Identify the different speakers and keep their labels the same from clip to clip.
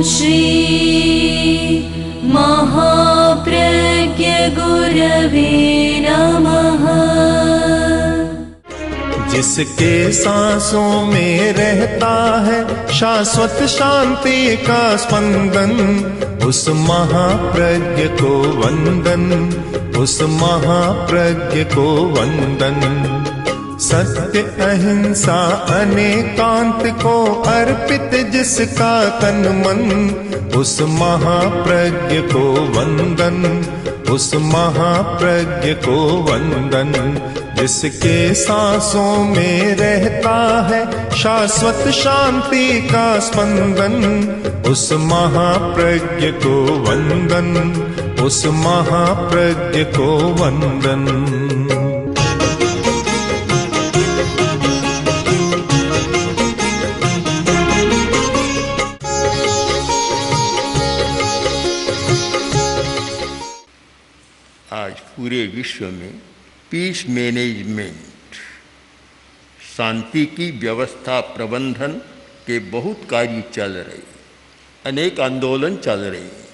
Speaker 1: श्री महाप्रज्ञ गुरवे नमः।
Speaker 2: जिसके सांसों में रहता है शाश्वत शांति का स्पंदन, उस महाप्रज्ञ को वंदन, उस महाप्रज्ञ को वंदन। सत्य अहिंसा अनेकांत को अर्पित जिसका तन मन, उस महाप्रज्ञ को वंदन, उस महाप्रज्ञ को वंदन। जिसके सांसों में रहता है शाश्वत शांति का स्पंदन, उस महाप्रज्ञ को वंदन, उस महाप्रज्ञ को वंदन।
Speaker 3: आज पूरे विश्व में पीस मैनेजमेंट, शांति की व्यवस्था प्रबंधन के बहुत कार्य चल रहे, अनेक आंदोलन चल रहे हैं।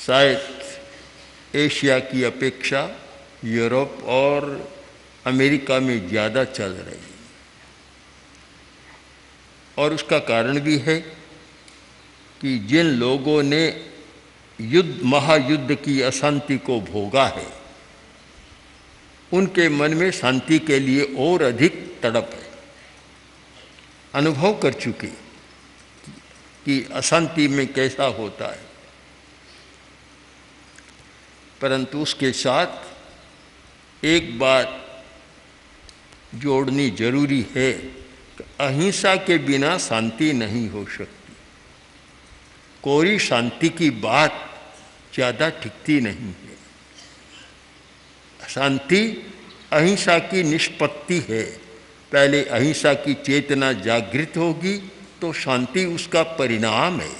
Speaker 3: शायद एशिया की अपेक्षा यूरोप और अमेरिका में ज़्यादा चल रहे हैं, और उसका कारण भी है कि जिन लोगों ने महायुद्ध की अशांति को भोगा है, उनके मन में शांति के लिए और अधिक तड़प है। अनुभव कर चुके कि अशांति में कैसा होता है। परंतु उसके साथ एक बात जोड़नी जरूरी है कि अहिंसा के बिना शांति नहीं हो सकती। कोई शांति की बात ज़्यादा टिकती नहीं है। शांति अहिंसा की निष्पत्ति है। पहले अहिंसा की चेतना जागृत होगी तो शांति उसका परिणाम है।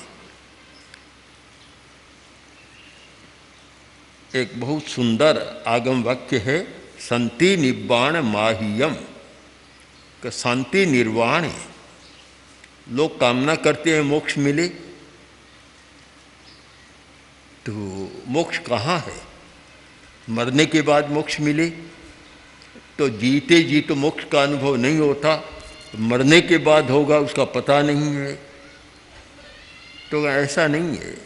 Speaker 3: एक बहुत सुंदर आगम वाक्य है, शांति निब्बाण माह्यम, कि शांति निर्वाण है। लोग कामना करते हैं मोक्ष मिले, तो मोक्ष कहाँ है? मरने के बाद मोक्ष मिले तो जीते जी तो मोक्ष का अनुभव नहीं होता, मरने के बाद होगा उसका पता नहीं है। तो ऐसा नहीं है।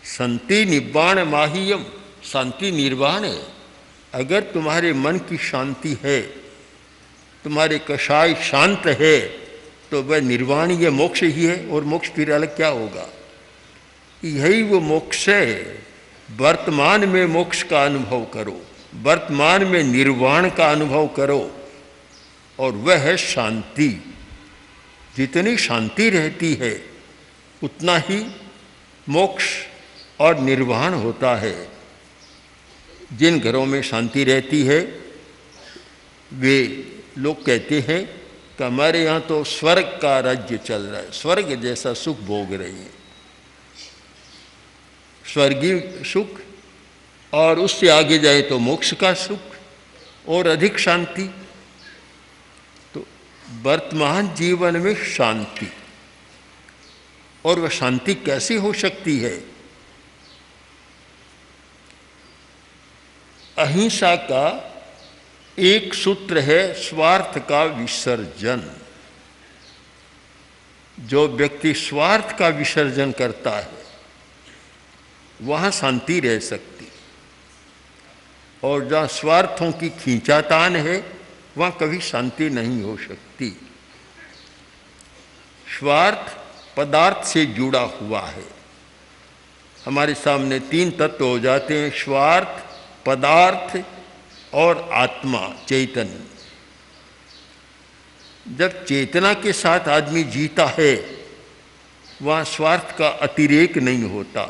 Speaker 3: शांति निब्बाण माह्यम, शांति निर्वाण है। अगर तुम्हारे मन की शांति है, तुम्हारे कषाय शांत है, तो वह निर्वाण ये मोक्ष ही है। और मोक्ष फिर अलग क्या होगा? यही वो मोक्ष है। वर्तमान में मोक्ष का अनुभव करो, वर्तमान में निर्वाण का अनुभव करो, और वह है शांति। जितनी शांति रहती है उतना ही मोक्ष और निर्वाण होता है। जिन घरों में शांति रहती है वे लोग कहते हैं कि हमारे यहाँ तो स्वर्ग का राज्य चल रहा है, स्वर्ग जैसा सुख भोग रहे हैं। स्वर्गीय सुख, और उससे आगे जाए तो मोक्ष का सुख और अधिक शांति। तो वर्तमान जीवन में शांति, और वह शांति कैसे हो सकती है? अहिंसा का एक सूत्र है, स्वार्थ का विसर्जन। जो व्यक्ति स्वार्थ का विसर्जन करता है वहाँ शांति रह सकती, और जहाँ स्वार्थों की खींचातान है वहाँ कभी शांति नहीं हो सकती। स्वार्थ पदार्थ से जुड़ा हुआ है। हमारे सामने तीन तत्व हो जाते हैं, स्वार्थ, पदार्थ और आत्मा, चैतन्य। जब चेतना के साथ आदमी जीता है वहाँ स्वार्थ का अतिरेक नहीं होता,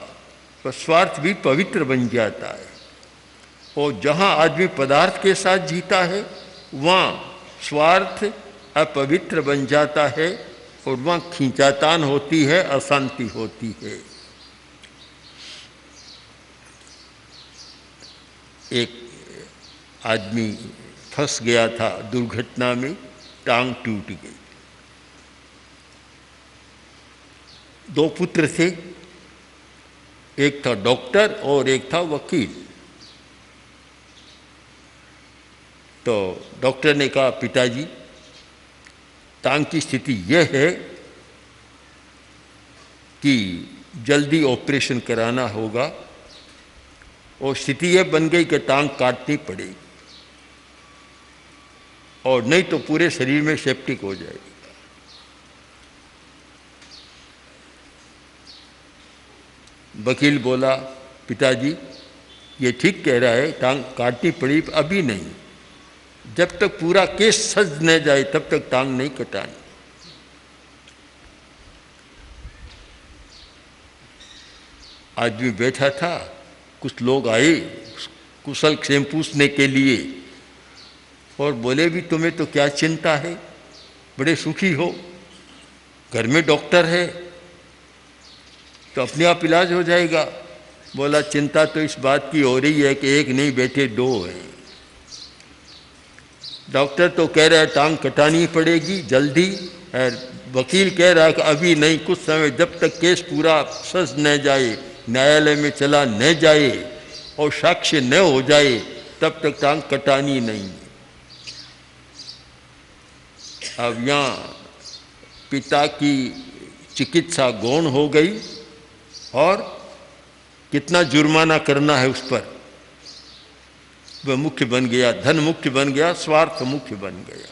Speaker 3: तो स्वार्थ भी पवित्र बन जाता है। और जहाँ आदमी पदार्थ के साथ जीता है वहाँ स्वार्थ अपवित्र बन जाता है, और वहाँ खींचातान होती है, अशांति होती है। एक आदमी फंस गया था दुर्घटना में, टांग टूट गई। दो पुत्र थे, एक था डॉक्टर और एक था वकील। तो डॉक्टर ने कहा, पिताजी टांग की स्थिति यह है कि जल्दी ऑपरेशन कराना होगा और स्थिति यह बन गई कि टांग काटनी पड़ेगी और नहीं तो पूरे शरीर में सेप्टिक हो जाएगी। वकील बोला, पिताजी ये ठीक कह रहा है, टांग काटनी पड़ी, अभी नहीं, जब तक पूरा केस सज न जाए तब तक टांग नहीं कटानी। आदमी बैठा था, कुछ लोग आए कुशल क्षेम पूछने के लिए और बोले, भी तुम्हें तो क्या चिंता है, बड़े सुखी हो, घर में डॉक्टर है तो अपने आप इलाज हो जाएगा। बोला, चिंता तो इस बात की हो रही है कि एक नहीं बैठे दो हैं। डॉक्टर तो कह रहा है टांग कटानी पड़ेगी जल्दी, और वकील कह रहा है कि अभी नहीं, कुछ समय, जब तक केस पूरा सज न जाए, न्यायालय में चला न जाए और साक्ष्य न हो जाए तब तक टांग कटानी नहीं। अब यहाँ पिता की चिकित्सा गौण हो गई और कितना जुर्माना करना है उस पर, वह मुख्य बन गया, धन मुख्य बन गया, स्वार्थ मुख्य बन गया।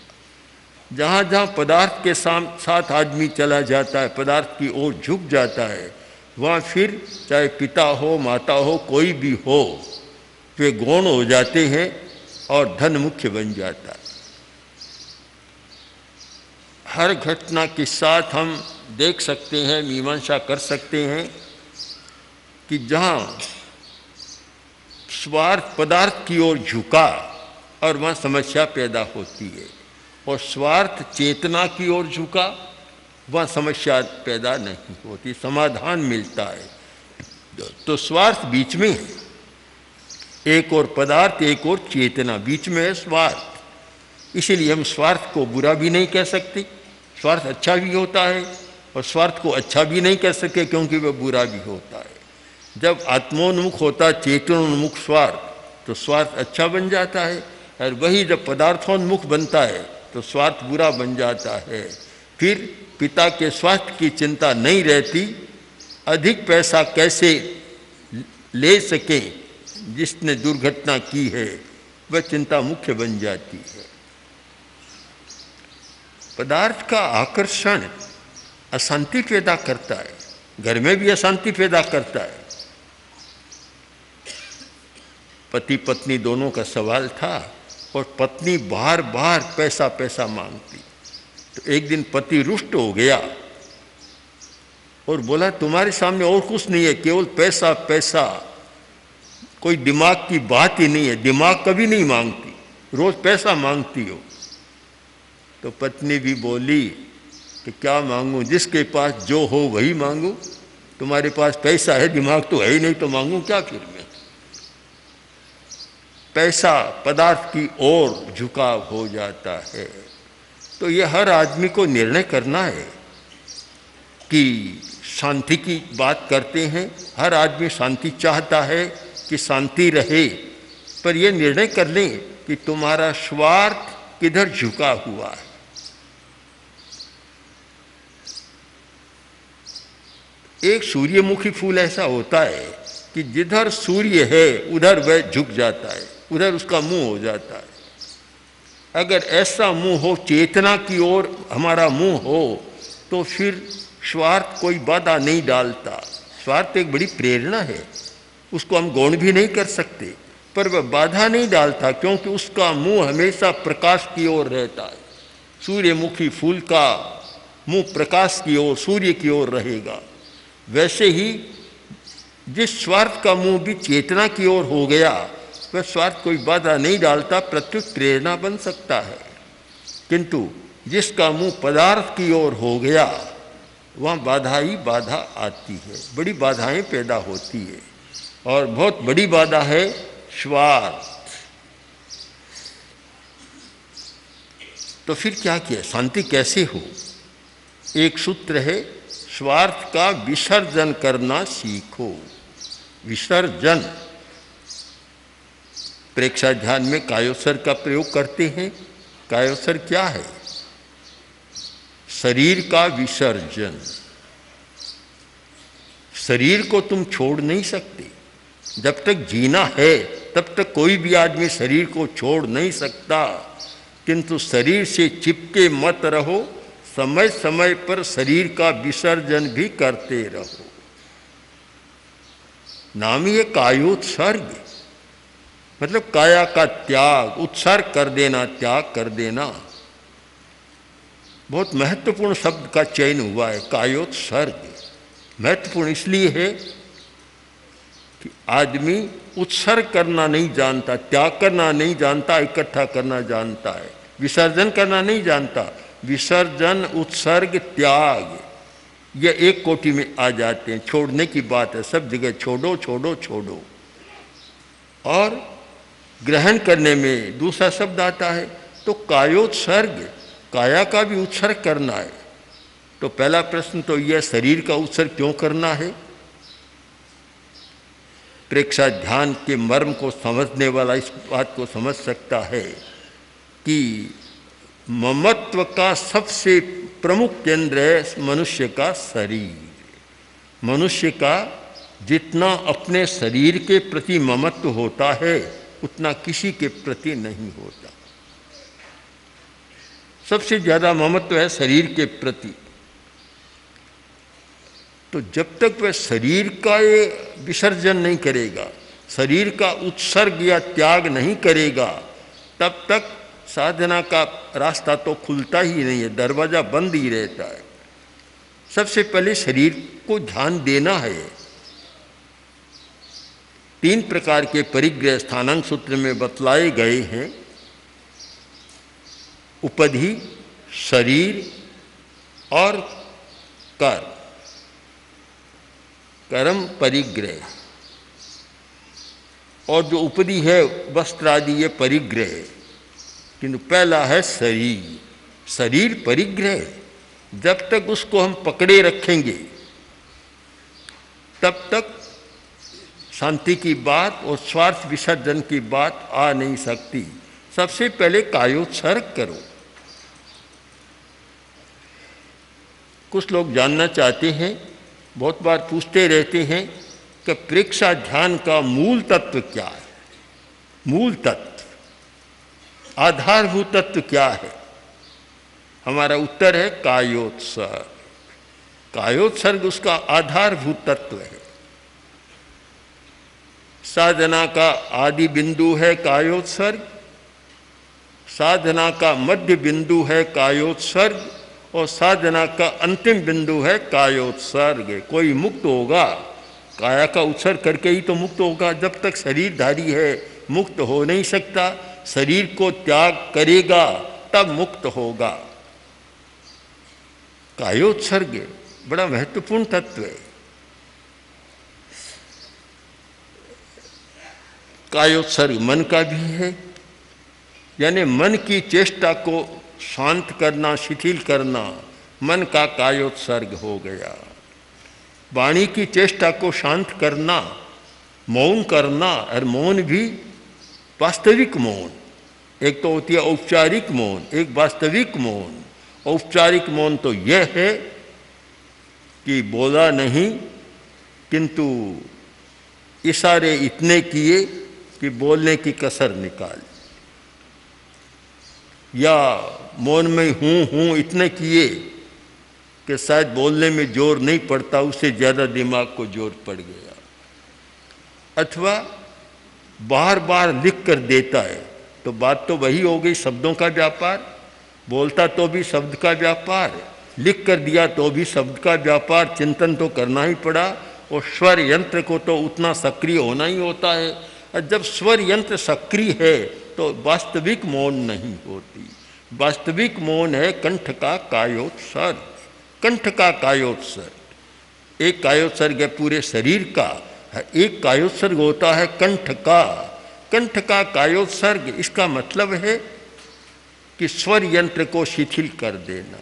Speaker 3: जहाँ जहाँ पदार्थ के साथ आदमी चला जाता है, पदार्थ की ओर झुक जाता है, वहाँ फिर चाहे पिता हो, माता हो, कोई भी हो, वे गौण हो जाते हैं और धन मुख्य बन जाता है। हर घटना के साथ हम देख सकते हैं, मीमांसा कर सकते हैं कि जहाँ स्वार्थ पदार्थ की ओर झुका और वहाँ समस्या पैदा होती है, और स्वार्थ चेतना की ओर झुका वहाँ समस्या पैदा नहीं होती, समाधान मिलता है। तो स्वार्थ बीच में है, एक और पदार्थ एक और चेतना, बीच में है स्वार्थ। इसीलिए हम स्वार्थ को बुरा भी नहीं कह सकते, स्वार्थ अच्छा भी होता है, और स्वार्थ को अच्छा भी नहीं कह सकते क्योंकि वह बुरा भी होता है। जब आत्मोन्मुख होता है चेतनोन्मुख स्वार्थ, तो स्वार्थ अच्छा बन जाता है, और वही जब पदार्थोन्मुख बनता है तो स्वार्थ बुरा बन जाता है। फिर पिता के स्वास्थ्य की चिंता नहीं रहती, अधिक पैसा कैसे ले सके जिसने दुर्घटना की है, वह चिंता मुख्य बन जाती है। पदार्थ का आकर्षण अशांति पैदा करता है, घर में भी अशांति पैदा करता है। पति पत्नी दोनों का सवाल था और पत्नी बार बार पैसा पैसा मांगती, तो एक दिन पति रुष्ट हो गया और बोला, तुम्हारे सामने और कुछ नहीं है, केवल पैसा पैसा, कोई दिमाग की बात ही नहीं है, दिमाग कभी नहीं मांगती, रोज पैसा मांगती हो। तो पत्नी भी बोली कि क्या मांगूं, जिसके पास जो हो वही मांगूं, तुम्हारे पास पैसा है, दिमाग तो है ही नहीं, तो मांगूं क्या फिर मैं। पैसा पदार्थ की ओर झुकाव हो जाता है। तो ये हर आदमी को निर्णय करना है कि शांति की बात करते हैं, हर आदमी शांति चाहता है कि शांति रहे, पर यह निर्णय कर लें कि तुम्हारा स्वार्थ किधर झुका हुआ है। एक सूर्यमुखी फूल ऐसा होता है कि जिधर सूर्य है उधर वह झुक जाता है, उधर उसका मुंह हो जाता है। अगर ऐसा मुंह हो, चेतना की ओर हमारा मुंह हो, तो फिर स्वार्थ कोई बाधा नहीं डालता। स्वार्थ एक बड़ी प्रेरणा है, उसको हम गौण भी नहीं कर सकते, पर वह बाधा नहीं डालता क्योंकि उसका मुंह हमेशा प्रकाश की ओर रहता है। सूर्यमुखी फूल का मुंह प्रकाश की ओर, सूर्य की ओर रहेगा। वैसे ही जिस स्वार्थ का मुंह भी चेतना की ओर हो गया, वह स्वार्थ कोई बाधा नहीं डालता, प्रत्युत प्रेरणा बन सकता है। किंतु जिसका मुंह पदार्थ की ओर हो गया, वहाँ बाधा ही बाधा आती है, बड़ी बाधाएं पैदा होती है, और बहुत बड़ी बाधा है स्वार्थ। तो फिर क्या किया, शांति कैसे हो? एक सूत्र है, स्वार्थ का विसर्जन करना सीखो। विसर्जन, प्रेक्षा ध्यान में कायोत्सर्ग का प्रयोग करते हैं। कायोत्सर्ग क्या है? शरीर का विसर्जन। शरीर को तुम छोड़ नहीं सकते। जब तक जीना है तब तक कोई भी आदमी शरीर को छोड़ नहीं सकता, किंतु शरीर से चिपके मत रहो, समय समय पर शरीर का विसर्जन भी करते रहो। नाम ही है कायोत्सर्ग, मतलब काया का त्याग, उत्सर्ग कर देना, त्याग कर देना। बहुत महत्वपूर्ण शब्द का चयन हुआ है कायोत्सर्ग। महत्वपूर्ण इसलिए है कि आदमी उत्सर्ग करना नहीं जानता, त्याग करना नहीं जानता, इकट्ठा करना जानता है, विसर्जन करना नहीं जानता। विसर्जन, उत्सर्ग, त्याग, ये एक कोटि में आ जाते हैं। छोड़ने की बात है, सब जगह छोड़ो छोड़ो छोड़ो। और ग्रहण करने में दूसरा शब्द आता है, तो कायोत्सर्ग, काया का भी उत्सर्ग करना है। तो पहला प्रश्न तो यह, शरीर का उत्सर्ग क्यों करना है? प्रेक्षा ध्यान के मर्म को समझने वाला इस बात को समझ सकता है कि ममत्व का सबसे प्रमुख केंद्र है मनुष्य का शरीर। मनुष्य का जितना अपने शरीर के प्रति ममत्व होता है उतना किसी के प्रति नहीं होता। सबसे ज्यादा ममत्व है शरीर के प्रति। तो जब तक वह शरीर का ये विसर्जन नहीं करेगा, शरीर का उत्सर्ग या त्याग नहीं करेगा, तब तक साधना का रास्ता तो खुलता ही नहीं है, दरवाजा बंद ही रहता है। सबसे पहले शरीर को ध्यान देना है। 3 प्रकार के परिग्रह स्थानांक सूत्र में बतलाए गए हैं। उपधि, शरीर और कर्म। कर्म परिग्रह, और जो उपधि है वस्त्र आदि, ये परिग्रह। किंतु पहला है शरीर। शरीर परिग्रह। जब तक उसको हम पकड़े रखेंगे तब तक शांति की बात और स्वार्थ विसर्जन की बात आ नहीं सकती। सबसे पहले कायोत्सर्ग करो। कुछ लोग जानना चाहते हैं, बहुत बार पूछते रहते हैं कि प्रेक्षा ध्यान का मूल तत्व क्या है? मूल तत्व, आधारभूत तत्व क्या है? हमारा उत्तर है कायोत्सर्ग। कायोत्सर्ग उसका आधारभूत तत्व है। साधना का आदि बिंदु है कायोत्सर्ग, साधना का मध्य बिंदु है कायोत्सर्ग, और साधना का अंतिम बिंदु है कायोत्सर्ग। कोई मुक्त होगा, काया का उत्सर्ग करके ही तो मुक्त होगा। जब तक शरीरधारी है मुक्त हो नहीं सकता। शरीर को त्याग करेगा तब मुक्त होगा। कायोत्सर्ग बड़ा महत्वपूर्ण तत्व है। कायोत्सर्ग मन का भी है, यानी मन की चेष्टा को शांत करना, शिथिल करना, मन का कायोत्सर्ग हो गया। वाणी की चेष्टा को शांत करना, मौन करना, और मौन भी वास्तविक मौन। एक तो होती है औपचारिक मौन, एक वास्तविक मौन। औपचारिक मौन तो यह है कि बोला नहीं, किंतु इशारे इतने किए कि बोलने की कसर निकाल, या मौन में हूँ इतने किए कि शायद बोलने में जोर नहीं पड़ता, उससे ज़्यादा दिमाग को जोर पड़ गया। अथवा बार बार लिख कर देता है, तो बात तो वही हो गई, शब्दों का व्यापार। बोलता तो भी शब्द का व्यापार, लिख कर दिया तो भी शब्द का व्यापार। चिंतन तो करना ही पड़ा, और स्वर यंत्र को तो उतना सक्रिय होना ही होता है। और जब स्वर यंत्र सक्रिय है तो वास्तविक मौन नहीं होती। वास्तविक मौन है कंठ का कायोत्सर्ग। कंठ का कायोत्सर्ग, एक कायोत्सर्ग है पूरे शरीर का, एक कायोत्सर्ग होता है कंठ का। कंठ का कायोत्सर्ग, इसका मतलब है कि स्वर यंत्र को शिथिल कर देना।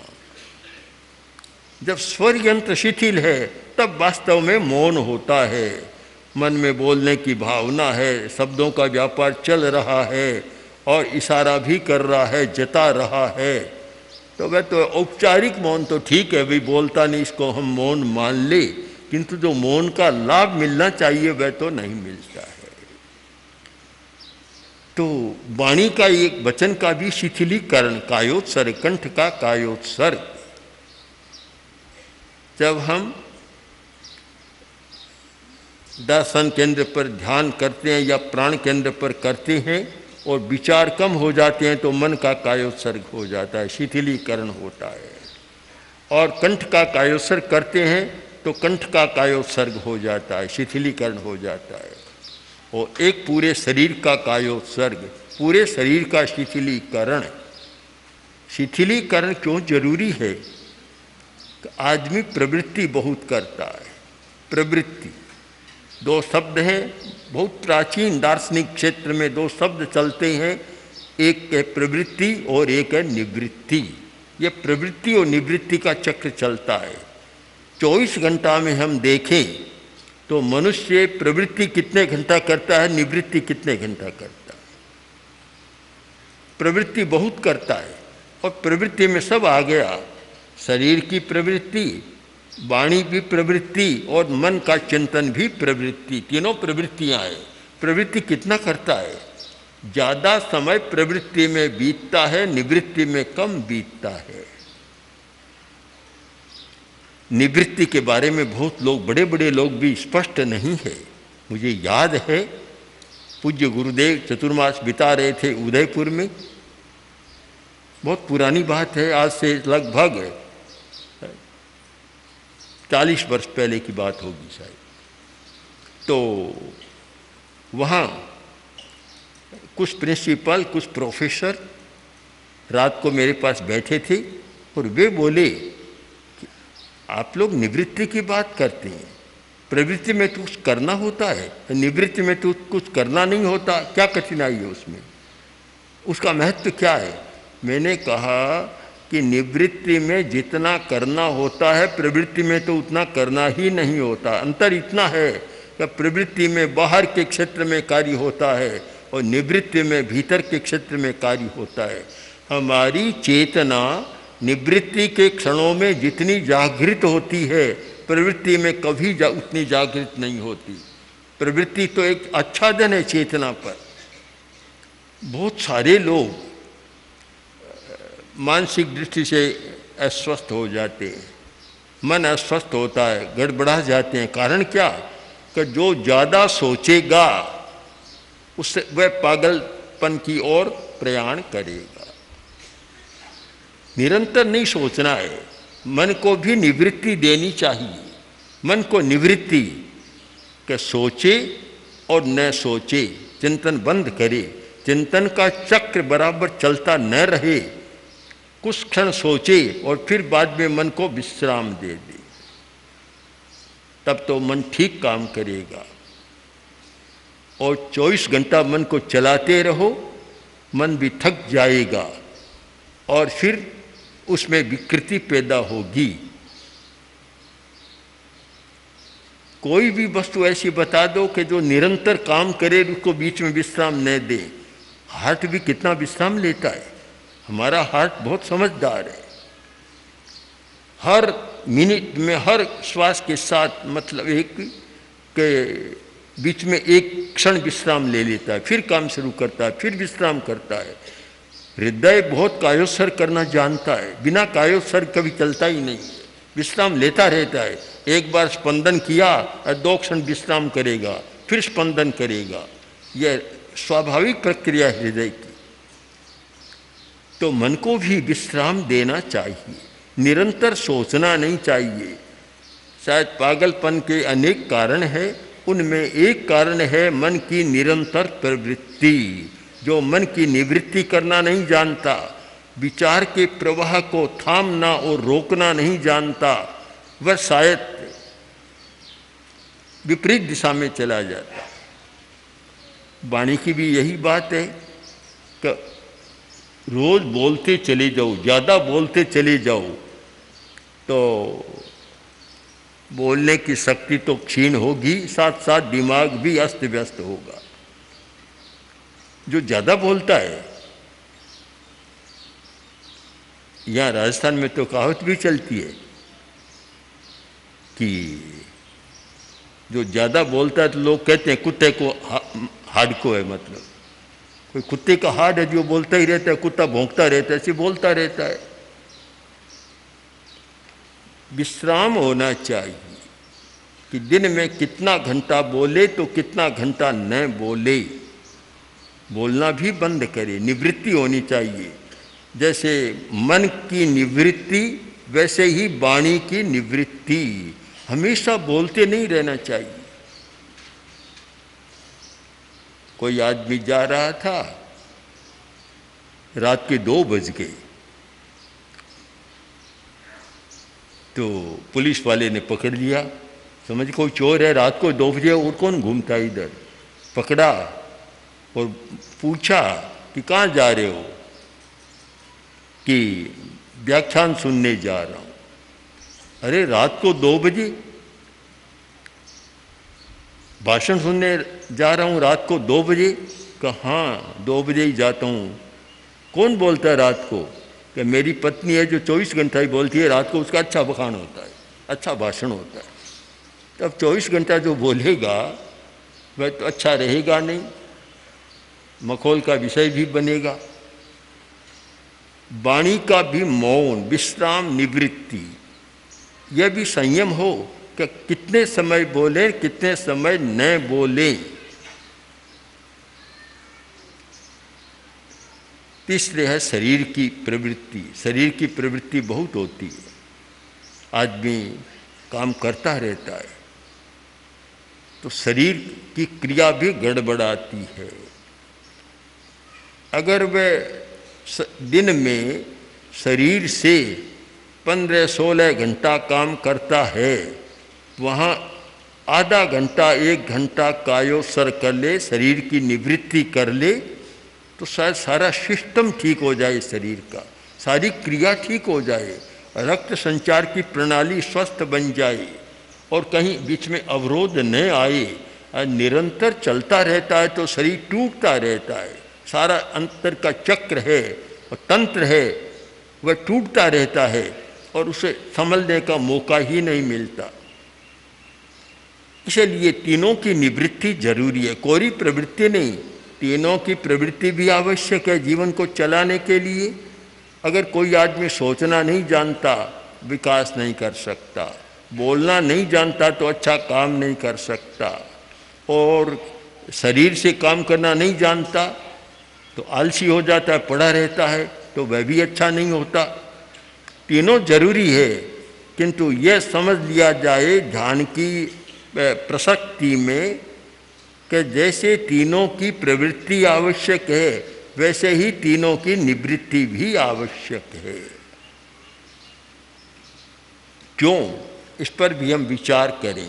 Speaker 3: जब स्वर यंत्र शिथिल है तब वास्तव में मौन होता है। मन में बोलने की भावना है, शब्दों का व्यापार चल रहा है और इशारा भी कर रहा है, जता रहा है, तो वह तो औपचारिक मौन तो ठीक है, भाई बोलता नहीं, इसको हम मौन मान ले, किंतु जो मौन का लाभ मिलना चाहिए वह तो नहीं मिलता है। तो वाणी का एक वचन का भी शिथिलीकरण, कायोत्सर्ग, कंठ का कायोत्सर्ग। जब हम दर्शन केंद्र पर ध्यान करते हैं या प्राण केंद्र पर करते हैं और विचार कम हो जाते हैं तो मन का कायोत्सर्ग हो जाता है, शिथिलीकरण होता है। और कंठ का कायोत्सर्ग करते हैं तो कंठ का कायोत्सर्ग हो जाता है, शिथिलीकरण हो जाता है। और एक पूरे शरीर का कायोत्सर्ग, पूरे शरीर का शिथिलीकरण। शिथिलीकरण क्यों जरूरी है? आदमी प्रवृत्ति बहुत करता है। प्रवृत्ति, दो शब्द हैं, बहुत प्राचीन दार्शनिक क्षेत्र में दो शब्द चलते हैं, एक है प्रवृत्ति और एक है निवृत्ति। ये प्रवृत्ति और निवृत्ति का चक्र चलता है। 24 घंटा में हम देखें तो मनुष्य प्रवृत्ति कितने घंटा करता है, निवृत्ति कितने घंटा करता है? प्रवृत्ति बहुत करता है। और प्रवृत्ति में सब आ गया, शरीर की प्रवृत्ति, वाणी भी प्रवृत्ति और मन का चिंतन भी प्रवृत्ति, तीनों प्रवृत्तियां हैं। प्रवृत्ति कितना करता है? ज़्यादा समय प्रवृत्ति में बीतता है, निवृत्ति में कम बीतता है। निवृत्ति के बारे में बहुत लोग, बड़े बड़े लोग भी स्पष्ट नहीं है। मुझे याद है पूज्य गुरुदेव चतुर्मास बिता रहे थे उदयपुर में, बहुत पुरानी बात है, आज से लगभग 40 वर्ष पहले की बात होगी शायद। तो वहाँ कुछ प्रिंसिपल, कुछ प्रोफेसर रात को मेरे पास बैठे थे और वे बोले कि आप लोग निवृत्ति की बात करते हैं, प्रवृत्ति में तो कुछ करना होता है, निवृत्ति में तो कुछ करना नहीं होता, क्या कठिनाई है उसमें, उसका महत्व क्या है? मैंने कहा कि निवृत्ति में जितना करना होता है प्रवृत्ति में तो उतना करना ही नहीं होता। अंतर इतना है कि प्रवृत्ति में बाहर के क्षेत्र में कार्य होता है और निवृत्ति में भीतर के क्षेत्र में कार्य होता है। हमारी चेतना निवृत्ति के क्षणों में जितनी जागृत होती है प्रवृत्ति में कभी उतनी जागृत नहीं होती। प्रवृत्ति तो एक आच्छादन है चेतना पर। बहुत सारे लोग मानसिक दृष्टि से अस्वस्थ हो जाते हैं, मन अस्वस्थ होता है, गड़बड़ा जाते हैं। कारण क्या? कि जो ज़्यादा सोचेगा उससे वह पागलपन की ओर प्रयाण करेगा। निरंतर नहीं सोचना है, मन को भी निवृत्ति देनी चाहिए। मन को निवृत्ति कि सोचे और न सोचे, चिंतन बंद करे, चिंतन का चक्र बराबर चलता न रहे, कुछ क्षण सोचे और फिर बाद में मन को विश्राम दे दे, तब तो मन ठीक काम करेगा। और 24 घंटा मन को चलाते रहो, मन भी थक जाएगा और फिर उसमें विकृति पैदा होगी। कोई भी वस्तु ऐसी बता दो कि जो निरंतर काम करे, उसको बीच में विश्राम न दे। हार्ट भी कितना विश्राम लेता है, हमारा हार्ट बहुत समझदार है। हर मिनट में, हर श्वास के साथ मतलब एक के बीच में एक क्षण विश्राम ले लेता है, फिर काम शुरू करता है, फिर विश्राम करता है। हृदय बहुत कायोत्सर्ग करना जानता है, बिना कायोत्सर्ग कभी चलता ही नहीं, विश्राम लेता रहता है। एक बार स्पंदन किया और 2 क्षण विश्राम करेगा, फिर स्पंदन करेगा। यह स्वाभाविक प्रक्रिया है हृदय की। तो मन को भी विश्राम देना चाहिए, निरंतर सोचना नहीं चाहिए। शायद पागलपन के अनेक कारण हैं, उनमें एक कारण है मन की निरंतर प्रवृत्ति। जो मन की निवृत्ति करना नहीं जानता, विचार के प्रवाह को थामना और रोकना नहीं जानता, वह शायद विपरीत दिशा में चला जाता। वाणी की भी यही बात है कि रोज बोलते चले जाओ, ज़्यादा बोलते चले जाओ, तो बोलने की शक्ति तो क्षीण होगी, साथ साथ दिमाग भी अस्त व्यस्त होगा। जो ज़्यादा बोलता है, यहाँ राजस्थान में तो कहावत भी चलती है कि जो ज़्यादा बोलता है तो लोग कहते हैं कुत्ते को हाड को है, मतलब कोई कुत्ते का हाड है जो बोलता ही रहता है, कुत्ता भौंकता रहता है, ऐसे बोलता रहता है। विश्राम होना चाहिए कि दिन में कितना घंटा बोले तो कितना घंटा न बोले, बोलना भी बंद करे, निवृत्ति होनी चाहिए। जैसे मन की निवृत्ति वैसे ही वाणी की निवृत्ति, हमेशा बोलते नहीं रहना चाहिए। कोई आदमी जा रहा था, रात के 2 बज गए, तो पुलिस वाले ने पकड़ लिया, समझ कोई चोर है, रात को 2 बजे और कौन घूमता है इधर। पकड़ा और पूछा कि कहाँ जा रहे हो, कि व्याख्यान सुनने जा रहा हूँ। अरे रात को 2 बजे भाषण सुनने जा रहा हूँ, रात को 2 बजे? कहा हाँ 2 बजे ही जाता हूँ। कौन बोलता है रात को? कि मेरी पत्नी है जो 24 घंटा ही बोलती है, रात को उसका अच्छा बखान होता है, अच्छा भाषण होता है। तब 24 घंटा जो बोलेगा वह तो अच्छा रहेगा नहीं, मखौल का विषय भी बनेगा। वाणी का भी मौन, विश्राम, निवृत्ति, यह भी संयम हो कि कितने समय बोले, कितने समय न बोले। तीसरे है शरीर की प्रवृत्ति। शरीर की प्रवृत्ति बहुत होती है, आदमी काम करता रहता है तो शरीर की क्रिया भी गड़बड़ाती है। अगर वह दिन में शरीर से 15-16 घंटा काम करता है, वहाँ आधा घंटा 1 घंटा कायोत्सर्ग कर ले, शरीर की निवृत्ति कर ले, तो शायद सारा सिस्टम ठीक हो जाए, शरीर का सारी क्रिया ठीक हो जाए, रक्त संचार की प्रणाली स्वस्थ बन जाए और कहीं बीच में अवरोध न आए। निरंतर चलता रहता है तो शरीर टूटता रहता है, सारा अंतर का चक्र है और तंत्र है वह टूटता रहता है और उसे संभलने का मौका ही नहीं मिलता। इसलिए तीनों की निवृत्ति जरूरी है, कोई प्रवृत्ति नहीं, तीनों की प्रवृत्ति भी आवश्यक है जीवन को चलाने के लिए। अगर कोई आदमी सोचना नहीं जानता, विकास नहीं कर सकता, बोलना नहीं जानता तो अच्छा काम नहीं कर सकता, और शरीर से काम करना नहीं जानता तो आलसी हो जाता है, पड़ा रहता है, तो वह भी अच्छा नहीं होता। तीनों जरूरी है, किंतु यह समझ लिया जाए ध्यान की प्रसक्ति में कि जैसे तीनों की प्रवृत्ति आवश्यक है वैसे ही तीनों की निवृत्ति भी आवश्यक है। क्यों? इस पर भी हम विचार करें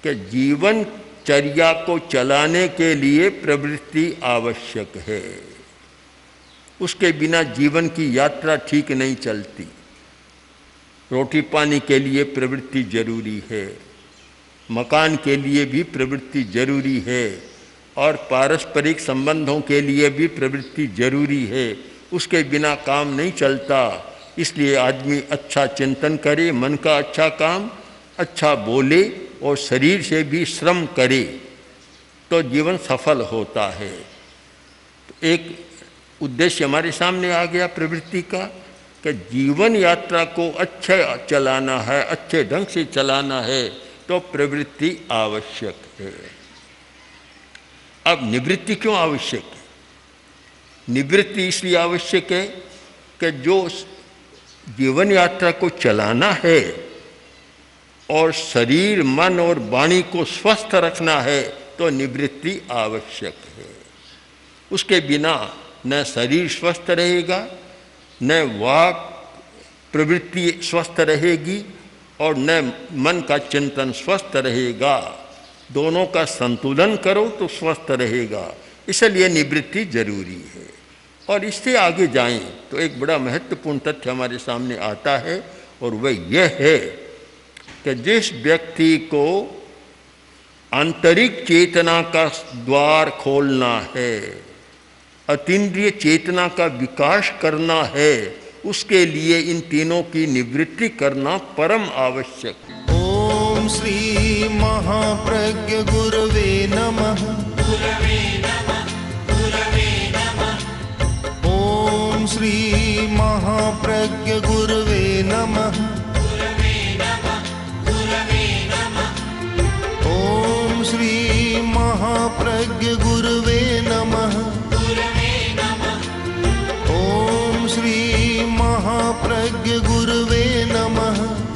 Speaker 3: कि जीवन चर्या को चलाने के लिए प्रवृत्ति आवश्यक है, उसके बिना जीवन की यात्रा ठीक नहीं चलती। रोटी पानी के लिए प्रवृत्ति जरूरी है, मकान के लिए भी प्रवृत्ति जरूरी है, और पारस्परिक संबंधों के लिए भी प्रवृत्ति जरूरी है, उसके बिना काम नहीं चलता। इसलिए आदमी अच्छा चिंतन करे, मन का अच्छा काम, अच्छा बोले और शरीर से भी श्रम करे तो जीवन सफल होता है। तो एक उद्देश्य हमारे सामने आ गया प्रवृत्ति का कि जीवन यात्रा को अच्छा चलाना है, अच्छे ढंग से चलाना है तो प्रवृत्ति आवश्यक है। अब निवृत्ति क्यों आवश्यक है? निवृत्ति इसलिए आवश्यक है कि जो जीवन यात्रा को चलाना है और शरीर, मन और वाणी को स्वस्थ रखना है तो निवृत्ति आवश्यक है। उसके बिना न शरीर स्वस्थ रहेगा, न वाक प्रवृत्ति स्वस्थ रहेगी और न मन का चिंतन स्वस्थ रहेगा। दोनों का संतुलन करो तो स्वस्थ रहेगा, इसलिए निवृत्ति जरूरी है। और इससे आगे जाएं तो एक बड़ा महत्वपूर्ण तथ्य हमारे सामने आता है, और वह यह है कि जिस व्यक्ति को आंतरिक चेतना का द्वार खोलना है, अतीन्द्रिय चेतना का विकास करना है, उसके लिए इन तीनों की निवृत्ति करना परम आवश्यक है।
Speaker 2: ओम श्री महाप्रज्ञ गुरवे नमः। ओम श्री महाप्रज्ञ गुरवे नमः। ओम श्री महाप्रज्ञ गुरवे नमः। ओम श्री महाप्रज्ञ गुरवे नमः।